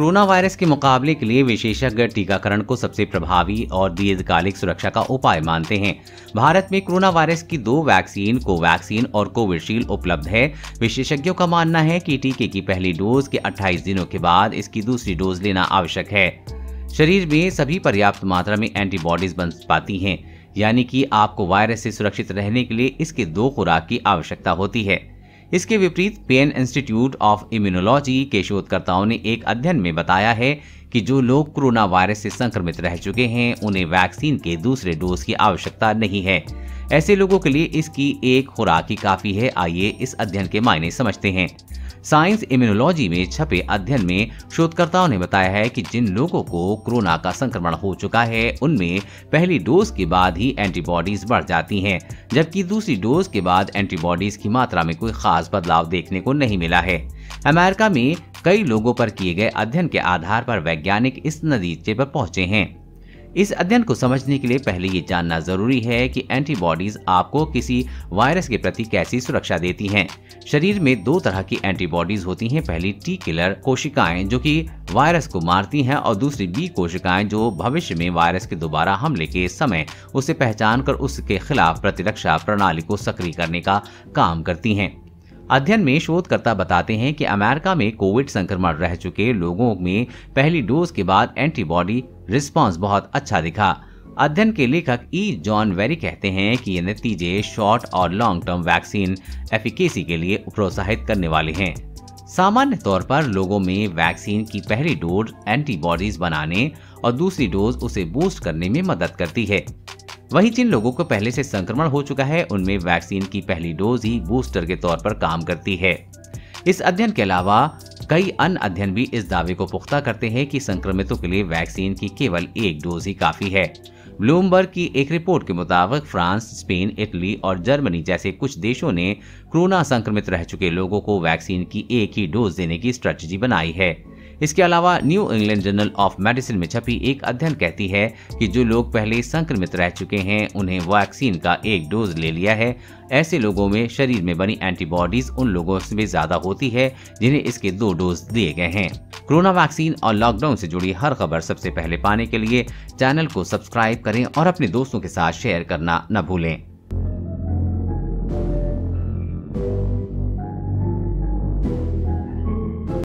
Corona virus के मुकाबले के लिए विशेषज्ञ टीकाकरण को सबसे प्रभावी और दीर्घकालिक सुरक्षा का उपाय मानते हैं। भारत में कोरोना वायरस की 2 वैक्सीन, कोवैक्सीन और कोविशील्ड उपलब्ध है। विशेषज्ञों का मानना है कि टीके की पहली डोज के 28 दिनों के बाद इसकी दूसरी डोज लेना आवश्यक है। शरीर में सभी पर्याप्त मात्रा में एंटीबॉडीज बन पाती हैं, यानी कि आपको वायरस से सुरक्षित रहने के लिए इसके 2 खुराक की आवश्यकता होती है। इसके विपरीत पेन इंस्टीट्यूट ऑफ इम्यूनोलॉजी के शोधकर्ताओं ने एक अध्ययन में बताया है कि जो लोग कोरोना वायरस से संक्रमित रह चुके हैं उन्हें वैक्सीन के दूसरे डोज की आवश्यकता नहीं है। ऐसे लोगों के लिए इसकी एक खुराक ही काफी है। आइए इस अध्ययन के मायने समझते हैं। साइंस इम्यूनोलॉजी में छपे अध्ययन में शोधकर्ताओं ने बताया है कि जिन लोगों को कोरोना का संक्रमण हो चुका है उनमें पहली डोज के बाद ही एंटीबॉडीज बढ़ जाती हैं, जबकि दूसरी डोज के बाद एंटीबॉडीज की मात्रा में कोई खास बदलाव देखने को नहीं मिला है। अमेरिका में कई लोगों पर किए गए अध्ययन के आधार पर वैज्ञानिक इस नतीजे पर पहुंचे हैं। इस अध्ययन को समझने के लिए पहले ये जानना जरूरी है कि एंटीबॉडीज आपको किसी वायरस के प्रति कैसी सुरक्षा देती हैं। शरीर में 2 तरह की एंटीबॉडीज होती हैं। पहली टी किलर कोशिकाएं जो कि वायरस को मारती हैं और दूसरी बी कोशिकाएं जो भविष्य में वायरस के दोबारा हमले के समय उसे पहचान कर उसके खिलाफ प्रतिरक्षा प्रणाली को सक्रिय करने का काम करती हैं। अध्ययन में शोधकर्ता बताते हैं कि अमेरिका में कोविड संक्रमण रह चुके लोगों में पहली डोज के बाद एंटीबॉडी रिस्पांस बहुत अच्छा दिखा। अध्ययन के लेखक ई जॉन वेरी कहते हैं कि ये नतीजे शॉर्ट और लॉन्ग टर्म वैक्सीन एफिकेसी के लिए प्रोत्साहित करने वाले हैं। सामान्य तौर पर लोगों में वैक्सीन की पहली डोज एंटीबॉडीज बनाने और दूसरी डोज उसे बूस्ट करने में मदद करती है। वहीं जिन लोगों को पहले से संक्रमण हो चुका है उनमें वैक्सीन की पहली डोज ही बूस्टर के तौर पर काम करती है। इस अध्ययन के अलावा कई अन्य अध्ययन भी इस दावे को पुख्ता करते हैं कि संक्रमितों के लिए वैक्सीन की केवल एक डोज ही काफी है। ब्लूमबर्ग की एक रिपोर्ट के मुताबिक फ्रांस, स्पेन, इटली और जर्मनी जैसे कुछ देशों ने कोरोना संक्रमित रह चुके लोगों को वैक्सीन की एक ही डोज देने की स्ट्रेटजी बनाई है। इसके अलावा new England journal of medicine में छपी एक अध्ययन कहती है कि जो लोग पहले संक्रमित रह चुके हैं उन्हें वैक्सीन का एक डोज ले लिया है। ऐसे लोगों में शरीर में बनी एंटीबॉडीज उन लोगों से ज्यादा होती है जिन्हें इसके 2 डोज दिए गए हैं। कोरोना वैक्सीन और लॉकडाउन से जुड़ी हर खबर सबसे पहले पाने के लिए चैनल को सब्सक्राइब करें और अपने दोस्तों के साथ शेयर करना न भूलें।